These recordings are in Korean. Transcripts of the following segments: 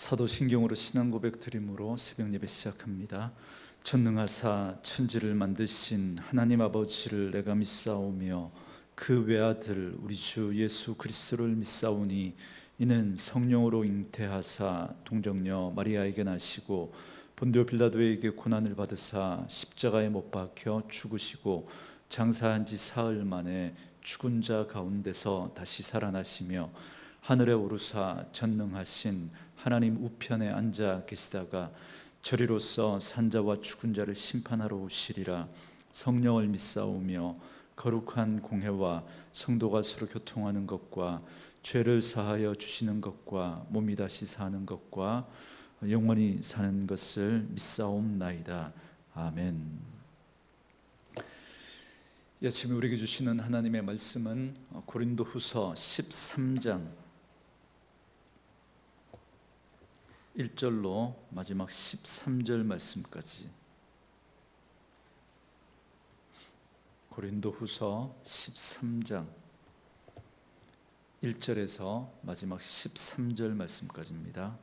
사도신경으로 신앙 고백 드림으로 새벽 예배 시작합니다. 전능하사 천지를 만드신 하나님 아버지를 내가 믿사오며 그 외아들 우리 주 예수 그리스도를 믿사오니 이는 성령으로 잉태하사 동정녀 마리아에게 나시고 본디오 빌라도에게 고난을 받으사 십자가에 못 박혀 죽으시고 장사한 지 사흘 만에 죽은 자 가운데서 다시 살아나시며 하늘에 오르사 전능하신 하나님 우편에 앉아 계시다가 저리로서 산자와 죽은 자를 심판하러 오시리라. 성령을 믿사오며 거룩한 공회와 성도가 서로 교통하는 것과 죄를 사하여 주시는 것과 몸이 다시 사는 것과 영원히 사는 것을 믿사옵나이다. 아멘. 이 아침에 우리에게 주시는 하나님의 말씀은 고린도후서 13장 1절로 마지막 13절 말씀까지, 고린도후서 13장 1절에서 마지막 13절 말씀까지입니다.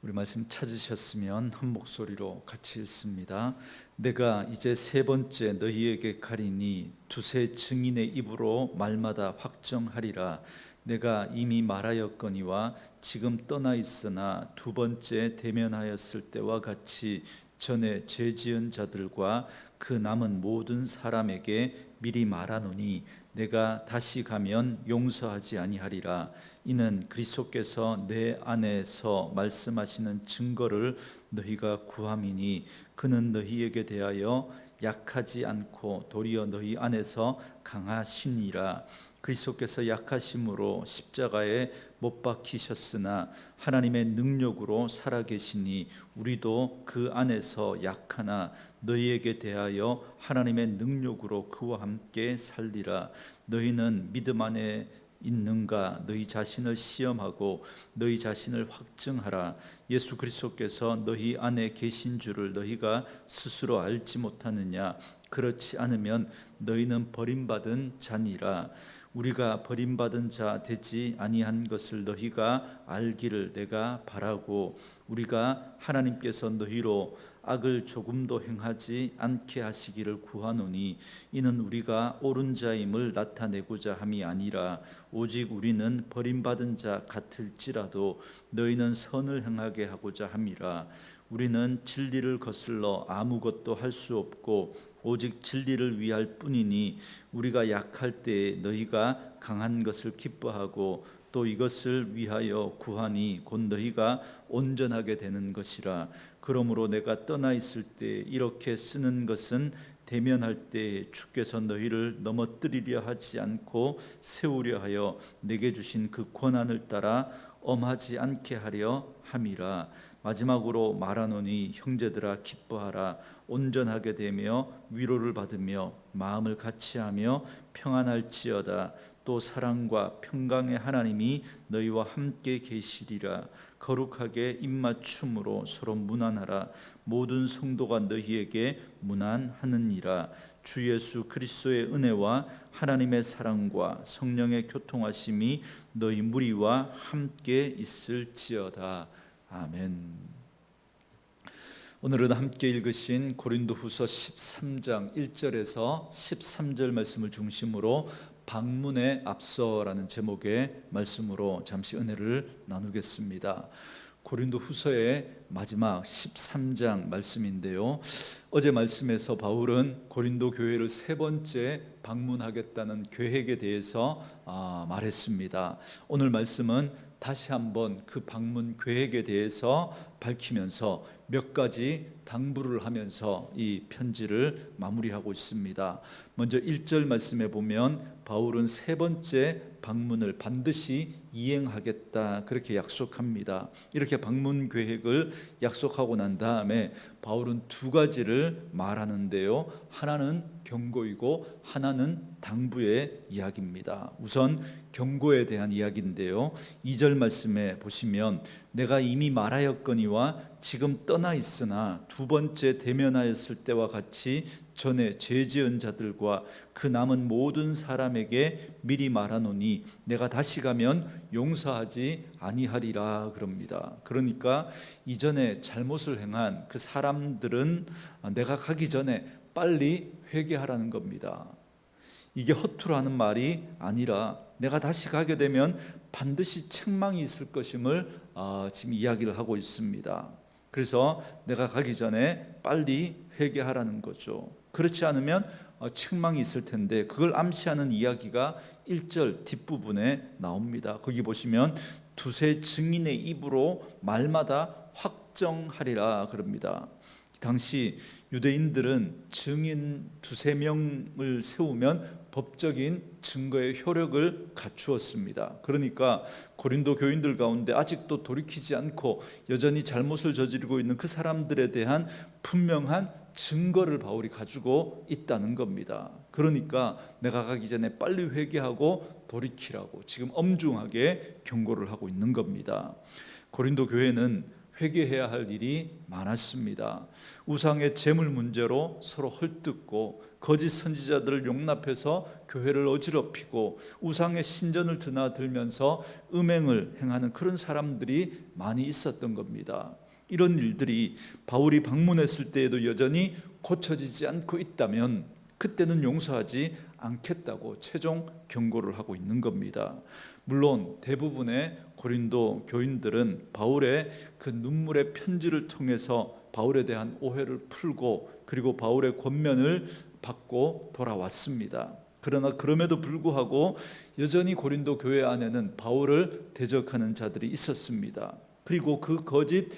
우리 말씀 찾으셨으면 한 목소리로 같이 읽습니다. 내가 이제 세 번째 너희에게 가리니 두세 증인의 입으로 말마다 확정하리라. 내가 이미 말하였거니와 지금 떠나 있으나 두 번째 대면하였을 때와 같이 전에 죄 지은 자들과 그 남은 모든 사람에게 미리 말하노니 내가 다시 가면 용서하지 아니하리라. 이는 그리스도께서 내 안에서 말씀하시는 증거를 너희가 구함이니 그는 너희에게 대하여 약하지 않고 도리어 너희 안에서 강하시니라. 그리스도께서 약하심으로 십자가에 못 박히셨으나 하나님의 능력으로 살아계시니 우리도 그 안에서 약하나 너희에게 대하여 하나님의 능력으로 그와 함께 살리라. 너희는 믿음 안에 있는가? 너희 자신을 시험하고 너희 자신을 확증하라. 예수 그리스도께서 너희 안에 계신 줄을 너희가 스스로 알지 못하느냐? 그렇지 않으면 너희는 버림받은 자니라. 우리가 버림받은 자 되지 아니한 것을 너희가 알기를 내가 바라고, 우리가 하나님께서 너희로 악을 조금도 행하지 않게 하시기를 구하노니 이는 우리가 옳은 자임을 나타내고자 함이 아니라 오직 우리는 버림받은 자 같을지라도 너희는 선을 행하게 하고자 함이라. 우리는 진리를 거슬러 아무것도 할 수 없고 오직 진리를 위할 뿐이니 우리가 약할 때에 너희가 강한 것을 기뻐하고 또 이것을 위하여 구하니 곧 너희가 온전하게 되는 것이라. 그러므로 내가 떠나 있을 때 이렇게 쓰는 것은 대면할 때 주께서 너희를 넘어뜨리려 하지 않고 세우려 하여 내게 주신 그 권한을 따라 엄하지 않게 하려 함이라. 마지막으로 말하노니 형제들아 기뻐하라. 온전하게 되며 위로를 받으며 마음을 같이하며 평안할지어다. 또 사랑과 평강의 하나님이 너희와 함께 계시리라. 거룩하게 입맞춤으로 서로 문안하라. 모든 성도가 너희에게 문안하느니라. 주 예수 그리스도의 은혜와 하나님의 사랑과 성령의 교통하심이 너희 무리와 함께 있을지어다. 아멘. 오늘은 함께 읽으신 고린도후서 13장 1절에서 13절 말씀을 중심으로 방문에 앞서라는 제목의 말씀으로 잠시 은혜를 나누겠습니다. 고린도후서의 마지막 13장 말씀인데요, 어제 말씀에서 바울은 고린도 교회를 세 번째 방문하겠다는 계획에 대해서 말했습니다. 오늘 말씀은 다시 한번 그 방문 계획에 대해서 밝히면서 몇 가지 당부를 하면서 이 편지를 마무리하고 있습니다. 먼저 1절 말씀에 보면 바울은 세 번째 방문을 반드시 이행하겠다 그렇게 약속합니다. 이렇게 방문 계획을 약속하고 난 다음에 바울은 두 가지를 말하는데요, 하나는 경고이고 하나는 당부의 이야기입니다. 우선 경고에 대한 이야기인데요, 2절 말씀에 보시면 내가 이미 말하였거니와 지금 떠나 있으나 두 번째 대면하였을 때와 같이 전에 죄 지은 자들과 그 남은 모든 사람에게 미리 말하노니 내가 다시 가면 용서하지 아니하리라 그럽니다. 그러니까 이전에 잘못을 행한 그 사람들은 내가 가기 전에 빨리 회개하라는 겁니다. 이게 허투루 하는 말이 아니라 내가 다시 가게 되면 반드시 책망이 있을 것임을 지금 이야기를 하고 있습니다. 그래서 내가 가기 전에 빨리 회개하라는 거죠. 그렇지 않으면 책망이 있을 텐데 그걸 암시하는 이야기가 1절 뒷부분에 나옵니다. 거기 보시면 두세 증인의 입으로 말마다 확정하리라 그럽니다. 당시 유대인들은 증인 두세 명을 세우면 법적인 증거의 효력을 갖추었습니다. 그러니까 고린도 교인들 가운데 아직도 돌이키지 않고 여전히 잘못을 저지르고 있는 그 사람들에 대한 분명한 증거를 바울이 가지고 있다는 겁니다. 그러니까 내가 가기 전에 빨리 회개하고 돌이키라고 지금 엄중하게 경고를 하고 있는 겁니다. 고린도 교회는 회개해야 할 일이 많았습니다. 우상의 제물 문제로 서로 헐뜯고 거짓 선지자들을 용납해서 교회를 어지럽히고 우상의 신전을 드나들면서 음행을 행하는 그런 사람들이 많이 있었던 겁니다. 이런 일들이 바울이 방문했을 때에도 여전히 고쳐지지 않고 있다면 그때는 용서하지 않겠다고 최종 경고를 하고 있는 겁니다. 물론 대부분의 고린도 교인들은 바울의 그 눈물의 편지를 통해서 바울에 대한 오해를 풀고 그리고 바울의 권면을 받고 돌아왔습니다. 그러나 그럼에도 불구하고 여전히 고린도 교회 안에는 바울을 대적하는 자들이 있었습니다. 그리고 그 거짓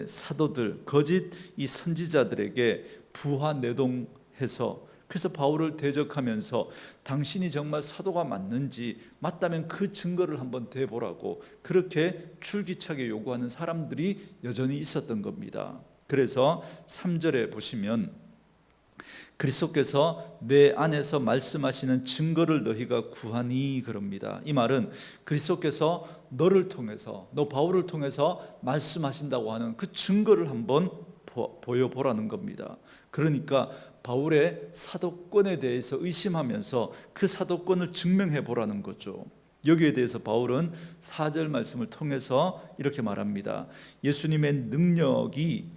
사도들, 거짓 이 선지자들에게 부하내동해서 그래서 바울을 대적하면서 당신이 정말 사도가 맞는지 맞다면 그 증거를 한번 대보라고 그렇게 줄기차게 요구하는 사람들이 여전히 있었던 겁니다. 그래서 3절에 보시면 그리스도께서 내 안에서 말씀하시는 증거를 너희가 구하니 그럽니다. 이 말은 그리스도께서 너를 통해서 너 바울을 통해서 말씀하신다고 하는 그 증거를 한번 보여보라는 겁니다. 그러니까 바울의 사도권에 대해서 의심하면서 그 사도권을 증명해 보라는 거죠. 여기에 대해서 바울은 4절 말씀을 통해서 이렇게 말합니다. 예수님의 능력이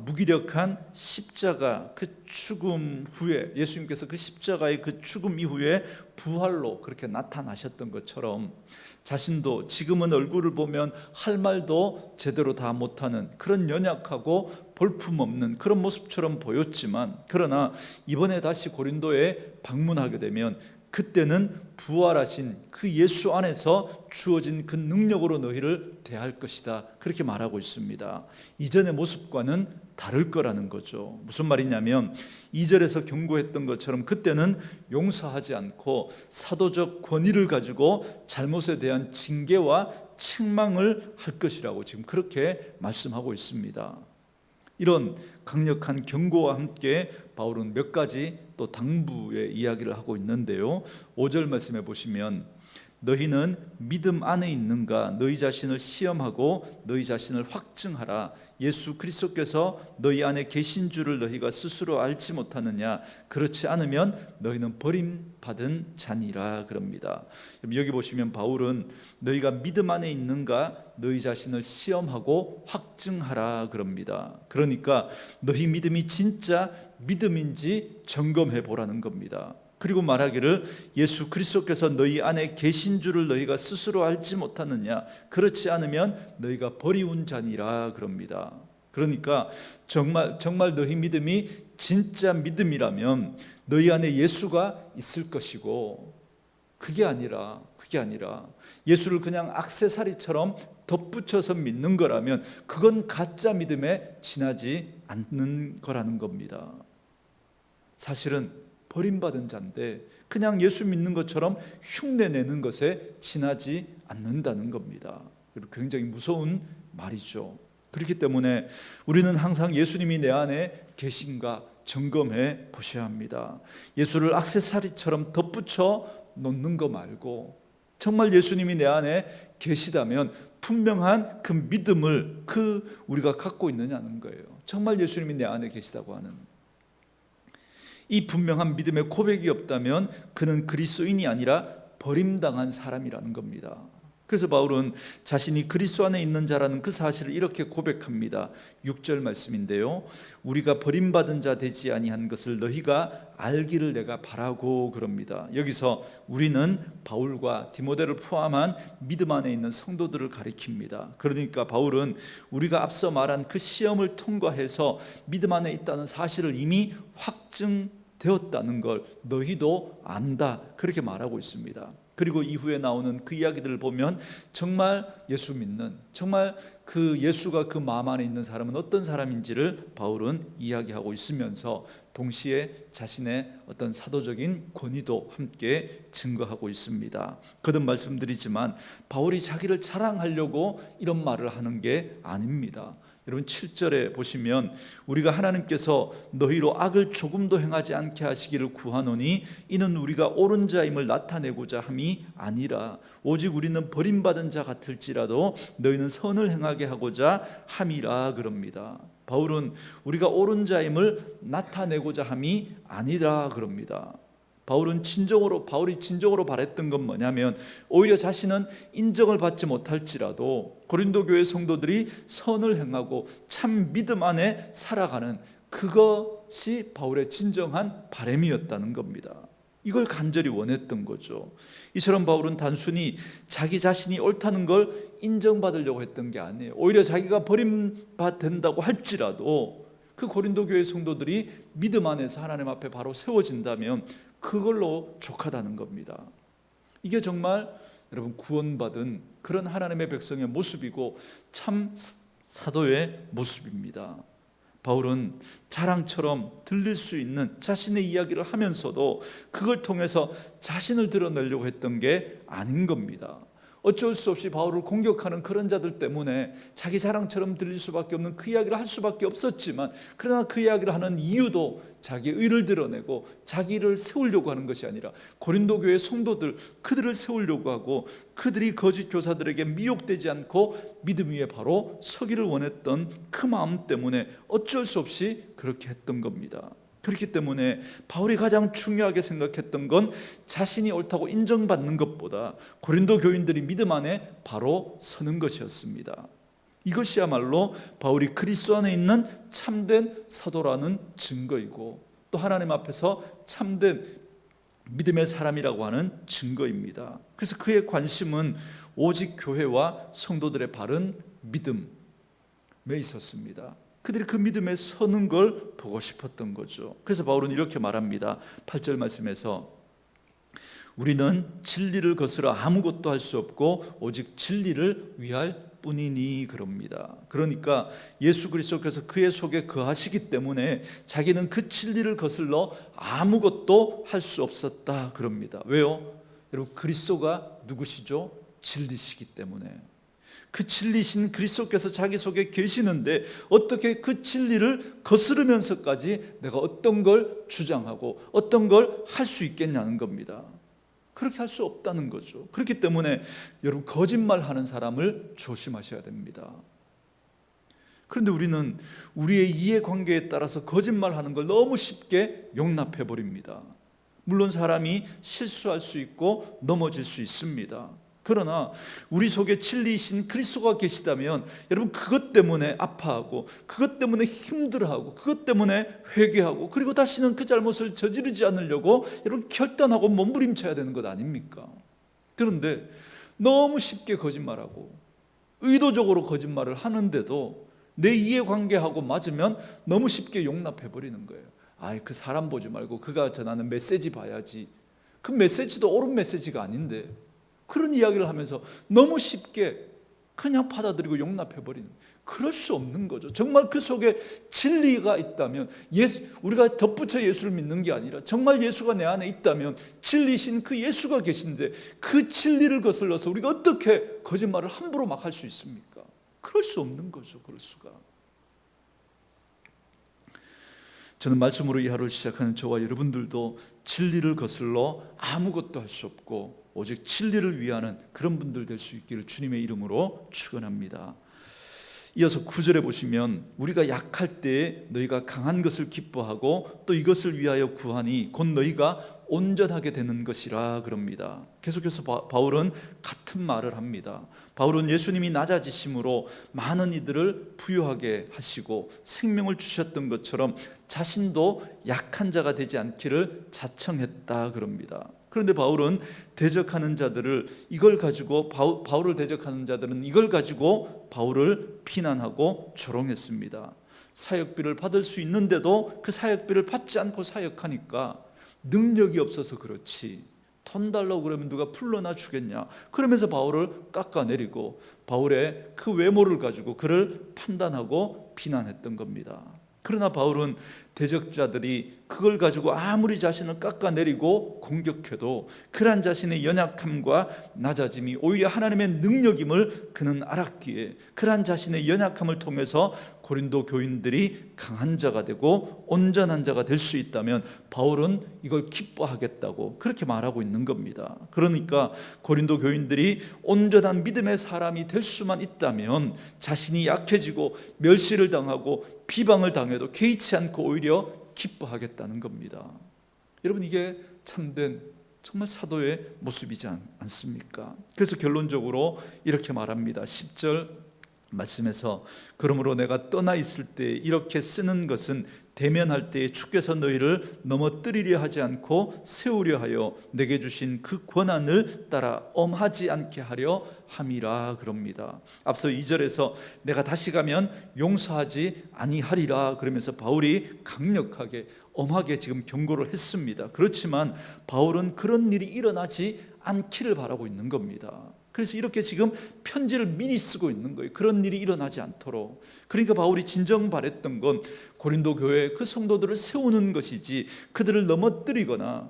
무기력한 십자가 그 죽음 후에 예수님께서 그 십자가의 그 죽음 이후에 부활로 그렇게 나타나셨던 것처럼 자신도 지금은 얼굴을 보면 할 말도 제대로 다 못하는 그런 연약하고 볼품없는 그런 모습처럼 보였지만 그러나 이번에 다시 고린도에 방문하게 되면 그때는 부활하신 그 예수 안에서 주어진 그 능력으로 너희를 대할 것이다 그렇게 말하고 있습니다. 이전의 모습과는 다를 거라는 거죠. 무슨 말이냐면 2절에서 경고했던 것처럼 그때는 용서하지 않고 사도적 권위를 가지고 잘못에 대한 징계와 책망을 할 것이라고 지금 그렇게 말씀하고 있습니다. 이런 강력한 경고와 함께 바울은 몇 가지 또 당부의 이야기를 하고 있는데요. 5절 말씀해 보시면 너희는 믿음 안에 있는가 너희 자신을 시험하고 너희 자신을 확증하라. 예수 그리스도께서 너희 안에 계신 줄을 너희가 스스로 알지 못하느냐. 그렇지 않으면 너희는 버림받은 자니라 그럽니다. 여기 보시면 바울은 너희가 믿음 안에 있는가 너희 자신을 시험하고 확증하라 그럽니다. 그러니까 너희 믿음이 진짜 믿음인지 점검해 보라는 겁니다. 그리고 말하기를 예수 그리스도께서 너희 안에 계신 줄을 너희가 스스로 알지 못하느냐. 그렇지 않으면 너희가 버리운 자니라 그럽니다. 그러니까 정말 너희 믿음이 진짜 믿음이라면 너희 안에 예수가 있을 것이고 그게 아니라 예수를 그냥 액세서리처럼 덧붙여서 믿는 거라면 그건 가짜 믿음에 지나지 않는 거라는 겁니다. 사실은 버림받은 자인데 그냥 예수 믿는 것처럼 흉내내는 것에 지나지 않는다는 겁니다. 굉장히 무서운 말이죠. 그렇기 때문에 우리는 항상 예수님이 내 안에 계신가 점검해 보셔야 합니다. 예수를 액세서리처럼 덧붙여 놓는 거 말고 정말 예수님이 내 안에 계시다면 분명한 그 믿음을 우리가 갖고 있느냐는 거예요. 정말 예수님이 내 안에 계시다고 하는. 이 분명한 믿음의 고백이 없다면 그는 그리스도인이 아니라 버림당한 사람이라는 겁니다. 그래서 바울은 자신이 그리스도 안에 있는 자라는 그 사실을 이렇게 고백합니다. 6절 말씀인데요, 우리가 버림받은 자 되지 아니한 것을 너희가 알기를 내가 바라고, 그럽니다. 여기서 우리는 바울과 디모데를 포함한 믿음 안에 있는 성도들을 가리킵니다. 그러니까 바울은 우리가 앞서 말한 그 시험을 통과해서 믿음 안에 있다는 사실을 이미 확증되었다는 걸 너희도 안다, 그렇게 말하고 있습니다. 그리고 이후에 나오는 그 이야기들을 보면 정말 예수 믿는, 정말 그 예수가 그 마음 안에 있는 사람은 어떤 사람인지를 바울은 이야기하고 있으면서 동시에 자신의 어떤 사도적인 권위도 함께 증거하고 있습니다. 거듭 말씀드리지만 바울이 자기를 자랑하려고 이런 말을 하는 게 아닙니다. 여러분 7절에 보시면 우리가 하나님께서 너희로 악을 조금도 행하지 않게 하시기를 구하노니 이는 우리가 옳은 자임을 나타내고자 함이 아니라 오직 우리는 버림받은 자 같을지라도 너희는 선을 행하게 하고자 함이라, 그럽니다. 바울은 우리가 옳은 자임을 나타내고자 함이 아니라 그럽니다. 바울이 진정으로 바랬던 건 뭐냐면 오히려 자신은 인정을 받지 못할지라도 고린도 교회 성도들이 선을 행하고 참 믿음 안에 살아가는 그것이 바울의 진정한 바람이었다는 겁니다. 이걸 간절히 원했던 거죠. 이처럼 바울은 단순히 자기 자신이 옳다는 걸 인정받으려고 했던 게 아니에요. 오히려 자기가 버림받는다고 할지라도 그 고린도 교회 성도들이 믿음 안에서 하나님 앞에 바로 세워진다면 그걸로 족하다는 겁니다. 이게 정말 여러분 구원받은 그런 하나님의 백성의 모습이고 참 사도의 모습입니다. 바울은 자랑처럼 들릴 수 있는 자신의 이야기를 하면서도 그걸 통해서 자신을 드러내려고 했던 게 아닌 겁니다. 어쩔 수 없이 바울을 공격하는 그런 자들 때문에 자기 자랑처럼 들릴 수밖에 없는 그 이야기를 할 수밖에 없었지만, 그러나 그 이야기를 하는 이유도 자기의 의를 드러내고 자기를 세우려고 하는 것이 아니라 고린도 교회 성도들, 그들을 세우려고 하고 그들이 거짓 교사들에게 미혹되지 않고 믿음 위에 바로 서기를 원했던 그 마음 때문에 어쩔 수 없이 그렇게 했던 겁니다. 그렇기 때문에 바울이 가장 중요하게 생각했던 건 자신이 옳다고 인정받는 것보다 고린도 교인들이 믿음 안에 바로 서는 것이었습니다. 이것이야말로 바울이 그리스도 안에 있는 참된 사도라는 증거이고 또 하나님 앞에서 참된 믿음의 사람이라고 하는 증거입니다. 그래서 그의 관심은 오직 교회와 성도들의 바른 믿음에 있었습니다. 그들이 그 믿음에 서는 걸 보고 싶었던 거죠. 그래서 바울은 이렇게 말합니다. 8절 말씀에서 우리는 진리를 거스러 아무것도 할 수 없고 오직 진리를 위할 뿐이니, 그럽니다. 그러니까 예수 그리스도께서 그의 속에 거하시기 때문에 자기는 그 진리를 거슬러 아무것도 할 수 없었다, 그럽니다. 왜요? 여러분 그리스도가 누구시죠? 진리시기 때문에. 그 진리신 그리스도께서 자기 속에 계시는데 어떻게 그 진리를 거스르면서까지 내가 어떤 걸 주장하고 어떤 걸 할 수 있겠냐는 겁니다. 그렇게 할 수 없다는 거죠. 그렇기 때문에 여러분 거짓말하는 사람을 조심하셔야 됩니다. 그런데 우리는 우리의 이해관계에 따라서 거짓말하는 걸 너무 쉽게 용납해 버립니다. 물론 사람이 실수할 수 있고 넘어질 수 있습니다. 그러나 우리 속에 진리이신 그리스도가 계시다면 여러분 그것 때문에 아파하고 그것 때문에 힘들어하고 그것 때문에 회개하고 그리고 다시는 그 잘못을 저지르지 않으려고 여러분 결단하고 몸부림쳐야 되는 것 아닙니까? 그런데 너무 쉽게 거짓말하고 의도적으로 거짓말을 하는데도 내 이해관계하고 맞으면 너무 쉽게 용납해버리는 거예요. 아이 그 사람 보지 말고 그가 전하는 메시지 봐야지. 그 메시지도 옳은 메시지가 아닌데 그런 이야기를 하면서 너무 쉽게 그냥 받아들이고 용납해버리는, 그럴 수 없는 거죠. 정말 그 속에 진리가 있다면 우리가 덧붙여 예수를 믿는 게 아니라 정말 예수가 내 안에 있다면 진리신 그 예수가 계신데 그 진리를 거슬러서 우리가 어떻게 거짓말을 함부로 막 할 수 있습니까? 그럴 수 없는 거죠. 그럴 수가. 저는 말씀으로 이 하루를 시작하는 저와 여러분들도 진리를 거슬러 아무것도 할 수 없고 오직 진리를 위하는 그런 분들 될 수 있기를 주님의 이름으로 축원합니다. 이어서 9절에 보시면 우리가 약할 때에 너희가 강한 것을 기뻐하고 또 이것을 위하여 구하니 곧 너희가 온전하게 되는 것이라 그럽니다. 계속해서 바울은 같은 말을 합니다. 바울은 예수님이 낮아지심으로 많은 이들을 부유하게 하시고 생명을 주셨던 것처럼 자신도 약한 자가 되지 않기를 자청했다 그럽니다. 그런데 바울은 대적하는 자들을 이걸 가지고 바울을 대적하는 자들은 이걸 가지고 바울을 비난하고 조롱했습니다. 사역비를 받을 수 있는데도 그 사역비를 받지 않고 사역하니까 능력이 없어서 그렇지 돈 달라고 그러면 누가 풀러나 주겠냐, 그러면서 바울을 깎아내리고 바울의 그 외모를 가지고 그를 판단하고 비난했던 겁니다. 그러나 바울은 대적자들이 그걸 가지고 아무리 자신을 깎아내리고 공격해도 그러한 자신의 연약함과 낮아짐이 오히려 하나님의 능력임을 그는 알았기에 그러한 자신의 연약함을 통해서 고린도 교인들이 강한 자가 되고 온전한 자가 될 수 있다면 바울은 이걸 기뻐하겠다고 그렇게 말하고 있는 겁니다. 그러니까 고린도 교인들이 온전한 믿음의 사람이 될 수만 있다면 자신이 약해지고 멸시를 당하고 비방을 당해도 개의치 않고 오히려 기뻐하겠다는 겁니다. 여러분, 이게 참된 정말 사도의 모습이지 않습니까? 그래서 결론적으로 이렇게 말합니다. 10절 말씀에서 그러므로 내가 떠나 있을 때 이렇게 쓰는 것은 대면할 때에 주께서 너희를 넘어뜨리려 하지 않고 세우려 하여 내게 주신 그 권한을 따라 엄하지 않게 하려 함이라 그럽니다. 앞서 2절에서 내가 다시 가면 용서하지 아니하리라 그러면서 바울이 강력하게 엄하게 지금 경고를 했습니다. 그렇지만 바울은 그런 일이 일어나지 않기를 바라고 있는 겁니다. 그래서 이렇게 지금 편지를 미리 쓰고 있는 거예요. 그런 일이 일어나지 않도록. 그러니까 바울이 진정 바랬던 건 고린도 교회 그 성도들을 세우는 것이지 그들을 넘어뜨리거나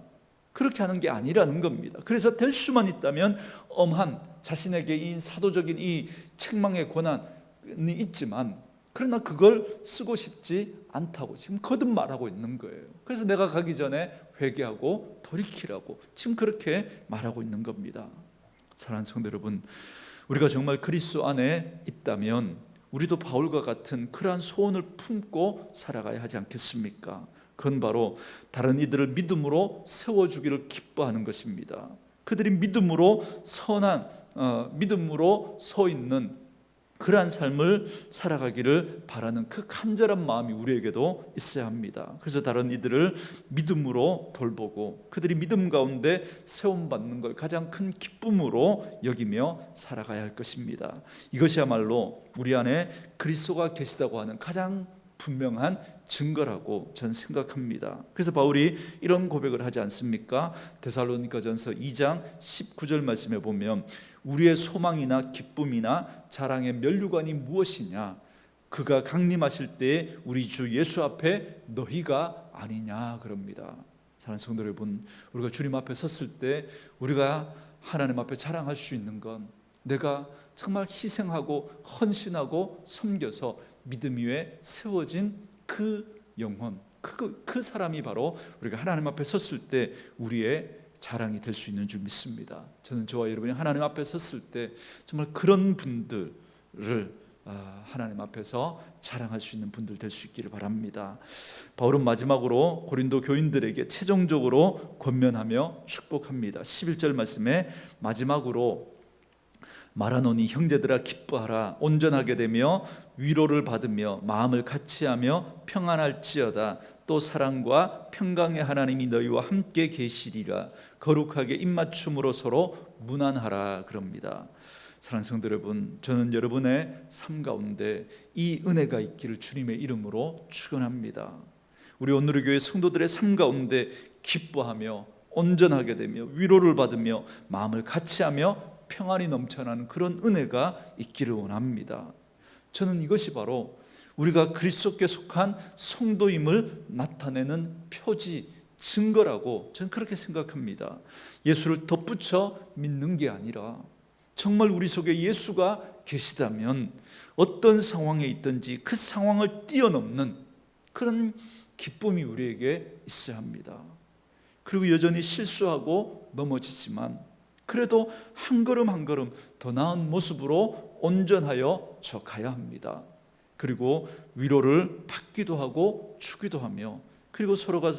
그렇게 하는 게 아니라는 겁니다. 그래서 될 수만 있다면 엄한 자신에게 이 사도적인 이 책망의 권한이 있지만 그러나 그걸 쓰고 싶지 않다고 지금 거듭 말하고 있는 거예요. 그래서 내가 가기 전에 회개하고 돌이키라고 지금 그렇게 말하고 있는 겁니다. 사랑하는 성도 여러분, 우리가 정말 그리스도 안에 있다면 우리도 바울과 같은 그러한 소원을 품고 살아가야 하지 않겠습니까? 그건 바로 다른 이들을 믿음으로 세워주기를 기뻐하는 것입니다. 그들이 믿음으로 믿음으로 서 있는 그러한 삶을 살아가기를 바라는 그 간절한 마음이 우리에게도 있어야 합니다. 그래서 다른 이들을 믿음으로 돌보고 그들이 믿음 가운데 세움받는 걸 가장 큰 기쁨으로 여기며 살아가야 할 것입니다. 이것이야말로 우리 안에 그리스도가 계시다고 하는 가장 분명한 증거라고 저는 생각합니다. 그래서 바울이 이런 고백을 하지 않습니까? 데살로니가전서 2장 19절 말씀에 보면 우리의 소망이나 기쁨이나 자랑의 면류관이 무엇이냐? 그가 강림하실 때에 우리 주 예수 앞에 너희가 아니냐 그럽니다. 사랑하는 성도 여러분, 우리가 주님 앞에 섰을 때 우리가 하나님 앞에 자랑할 수 있는 건 내가 정말 희생하고 헌신하고 섬겨서 믿음 위에 세워진 그 영혼, 그 사람이 바로 우리가 하나님 앞에 섰을 때 우리의 자랑이 될 수 있는 줄 믿습니다. 저는 저와 여러분이 하나님 앞에 섰을 때 정말 그런 분들을 하나님 앞에서 자랑할 수 있는 분들 될 수 있기를 바랍니다. 바울은 마지막으로 고린도 교인들에게 최종적으로 권면하며 축복합니다. 11절 말씀에 마지막으로 말하노니 형제들아 기뻐하라. 온전하게 되며 위로를 받으며 마음을 같이하며 평안할지어다. 또 사랑과 평강의 하나님이 너희와 함께 계시리라. 거룩하게 입맞춤으로 서로 무난하라 그럽니다. 사랑하는 성도 여러분, 저는 여러분의 삶 가운데 이 은혜가 있기를 주님의 이름으로 축원합니다. 우리 오늘의 교회 성도들의 삶 가운데 기뻐하며 온전하게 되며 위로를 받으며 마음을 같이하며 평안이 넘쳐나는 그런 은혜가 있기를 원합니다. 저는 이것이 바로 우리가 그리스도께 속한 성도임을 나타내는 표지, 증거라고 저는 그렇게 생각합니다. 예수를 덧붙여 믿는 게 아니라 정말 우리 속에 예수가 계시다면 어떤 상황에 있든지 그 상황을 뛰어넘는 그런 기쁨이 우리에게 있어야 합니다. 그리고 여전히 실수하고 넘어지지만 그래도 한 걸음 한 걸음 더 나은 모습으로 온전하여 져 가야 합니다. 그리고 위로를 받기도 하고 주기도 하며, 그리고 서로가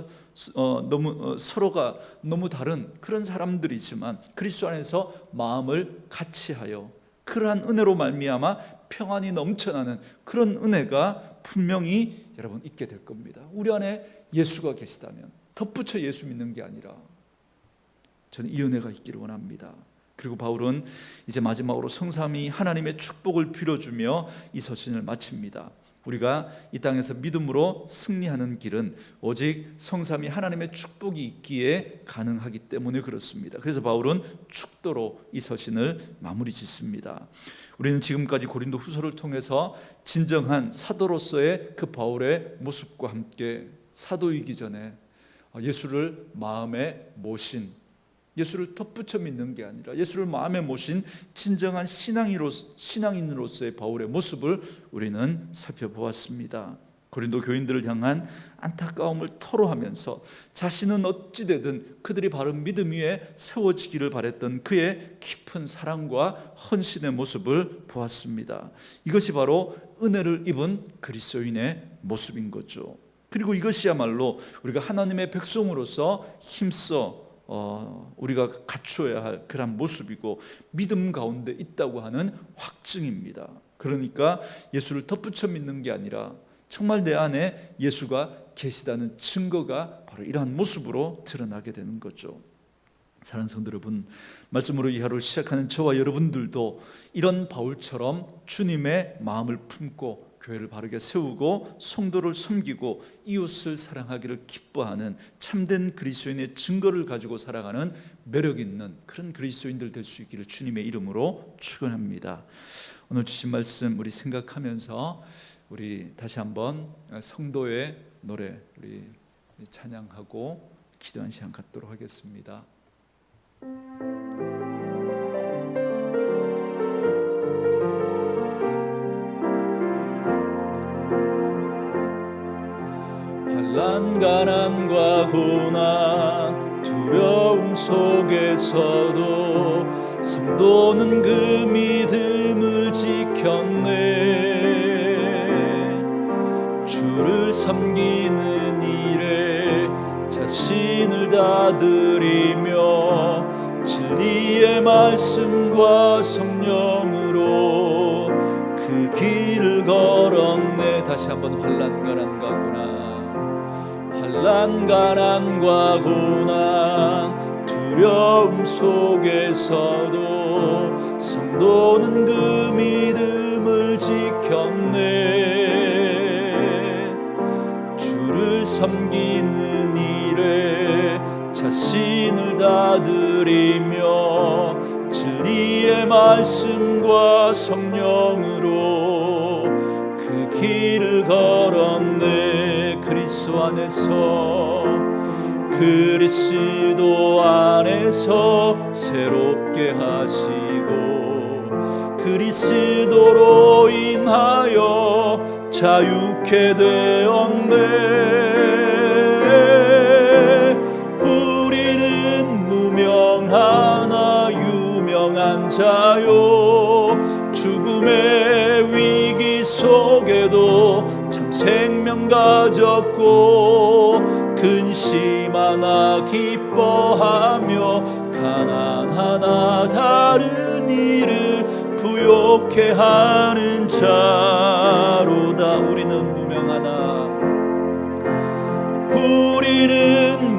너무 다른 그런 사람들이지만 그리스도 안에서 마음을 같이하여 그러한 은혜로 말미암아 평안이 넘쳐나는 그런 은혜가 분명히 여러분 있게 될 겁니다. 우리 안에 예수가 계시다면 덧붙여 예수 믿는 게 아니라 저는 이 은혜가 있기를 원합니다. 그리고 바울은 이제 마지막으로 성삼위 하나님의 축복을 빌어주며 이 서신을 마칩니다. 우리가 이 땅에서 믿음으로 승리하는 길은 오직 성삼위 하나님의 축복이 있기에 가능하기 때문에 그렇습니다. 그래서 바울은 축도로 이 서신을 마무리 짓습니다. 우리는 지금까지 고린도 후서를 통해서 진정한 사도로서의 그 바울의 모습과 함께 사도이기 전에 예수를 마음에 모신, 예수를 덧붙여 믿는 게 아니라 예수를 마음에 모신 진정한 신앙인으로서의 바울의 모습을 우리는 살펴보았습니다. 고린도 교인들을 향한 안타까움을 토로하면서 자신은 어찌 되든 그들이 바른 믿음 위에 세워지기를 바랬던 그의 깊은 사랑과 헌신의 모습을 보았습니다. 이것이 바로 은혜를 입은 그리스도인의 모습인 거죠. 그리고 이것이야말로 우리가 하나님의 백성으로서 힘써 우리가 갖추어야 할 그런 모습이고 믿음 가운데 있다고 하는 확증입니다. 그러니까 예수를 덧붙여 믿는 게 아니라 정말 내 안에 예수가 계시다는 증거가 바로 이러한 모습으로 드러나게 되는 거죠. 사랑하는 성도 여러분, 말씀으로 이 하루를 시작하는 저와 여러분들도 이런 바울처럼 주님의 마음을 품고 교회를 바르게 세우고 성도를 섬기고 이웃을 사랑하기를 기뻐하는 참된 그리스도인의 증거를 가지고 살아가는 매력 있는 그런 그리스도인들 될 수 있기를 주님의 이름으로 축원합니다. 오늘 주신 말씀 우리 생각하면서 우리 다시 한번 성도의 노래 우리 찬양하고 기도한 시간 갖도록 하겠습니다. 환난 가난과 고난 두려움 속에서도 성도는 그 믿음을 지켰네. 주를 섬기는 일에 자신을 다드리며 진리의 말씀과 성령으로 그 길을 걸었네. 다시 한번 환난 가난과 고난, 환난 가난과 고난 두려움 속에서도 성도는 그 믿음을 지켰네. 주를 섬기는 일에 자신을 다드리며 진리의 말씀과 성령으로 그 길을 걸었네. 그리스도 안에서 새롭게 하시고 그리스도로 인하여 자유케 되었네. 우리는 무명하나 유명한 자요. 죽음의 위기 속에도 참 생명 가졌고 근심하나 기뻐하며 가난하나 다른 이를 부욕해 하는 자로다. 우리는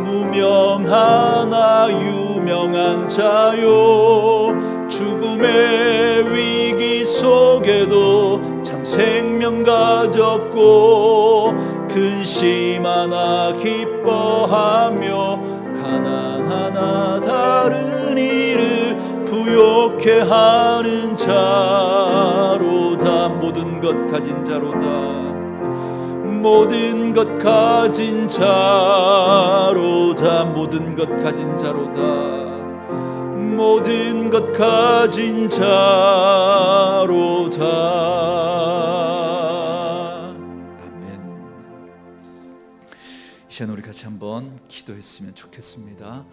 무명하나 유명한 자요. 죽음의 위기 속에도 참 생명 가졌고 근심하나 기뻐하며 가난하나 다른 이를 부욕해 하는 자로다. 모든 것 가진 자로다. 모든 것 가진 자로다. 모든 것 가진 자로다. 모든 것 가진 자로다. 아멘. 이 시간 우리 같이 한번 기도했으면 좋겠습니다.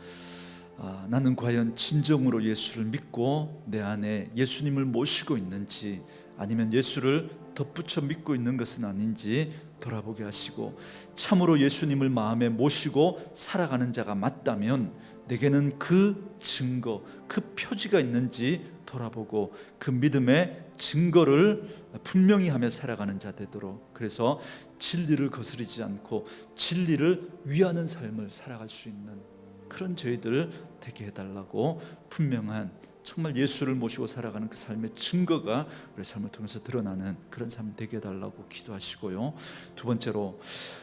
나는 과연 진정으로 예수를 믿고 내 안에 예수님을 모시고 있는지, 아니면 예수를 덧붙여 믿고 있는 것은 아닌지 돌아보게 하시고, 참으로 예수님을 마음에 모시고 살아가는 자가 맞다면 내게는 그 증거, 그 표지가 있는지 돌아보고 그 믿음의 증거를 분명히 하며 살아가는 자 되도록, 그래서 진리를 거스르지 않고 진리를 위하는 삶을 살아갈 수 있는 그런 저희들 되게 해달라고, 분명한 정말 예수를 모시고 살아가는 그 삶의 증거가 우리 삶을 통해서 드러나는 그런 삶 되게 해달라고 기도하시고요. 두 번째로,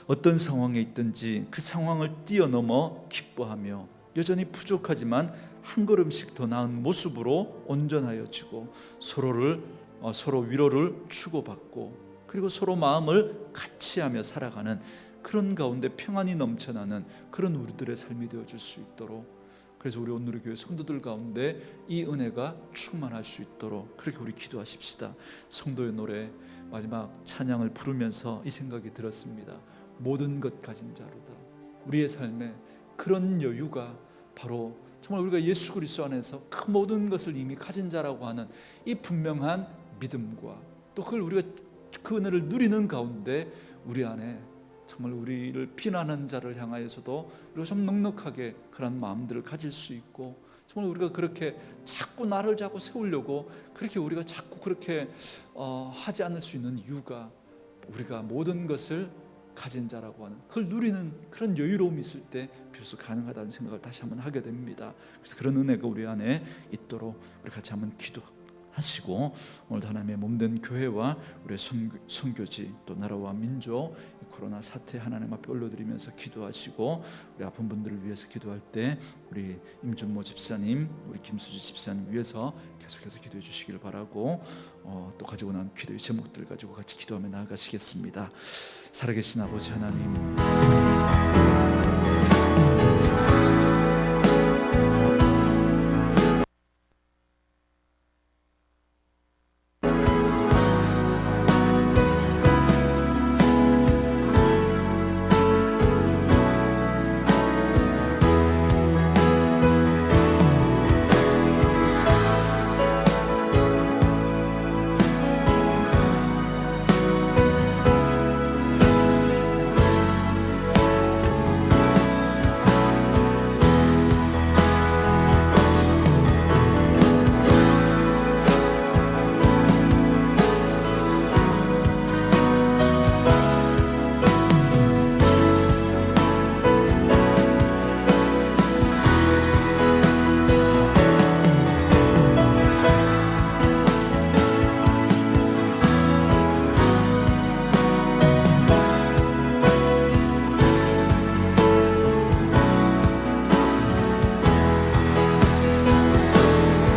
어떤 상황에 있든지 그 상황을 뛰어넘어 기뻐하며 여전히 부족하지만 한 걸음씩 더 나은 모습으로 온전하여지고 서로 위로를 주고받고, 그리고 서로 마음을 같이 하며 살아가는 그런 가운데 평안이 넘쳐나는 그런 우리들의 삶이 되어줄 수 있도록, 그래서 우리 오늘의 교회 성도들 가운데 이 은혜가 충만할 수 있도록 그렇게 우리 기도하십시다. 성도의 노래 마지막 찬양을 부르면서 이 생각이 들었습니다. 모든 것 가진 자로다. 우리의 삶에 그런 여유가 바로 정말 우리가 예수 그리스도 안에서 그 모든 것을 이미 가진 자라고 하는 이 분명한 믿음과, 또 그걸 우리가 그 은혜를 누리는 가운데 우리 안에 정말 우리를 비난하는 자를 향하여서도 우리가 좀 넉넉하게 그런 마음들을 가질 수 있고, 정말 우리가 그렇게 자꾸 나를 자꾸 세우려고 그렇게 우리가 자꾸 그렇게 하지 않을 수 있는 이유가, 우리가 모든 것을 가진 자라고 하는 그걸 누리는 그런 여유로움이 있을 때 비로소 가능하다는 생각을 다시 한번 하게 됩니다. 그래서 그런 은혜가 우리 안에 있도록 우리 같이 한번 기도하시고, 오늘 하나님의 몸된 교회와 우리의 선교지 또 나라와 민족 코로나 사태 하나님 앞에 올려드리면서 기도하시고, 우리 아픈 분들을 위해서 기도할 때 우리 임준모 집사님, 우리 김수지 집사님 위해서 계속해서 기도해 주시기를 바라고, 또 가지고 난 기도의 제목들 가지고 같이 기도하며 나아가시겠습니다. 살아계신 아버지 하나님, 감사합니다.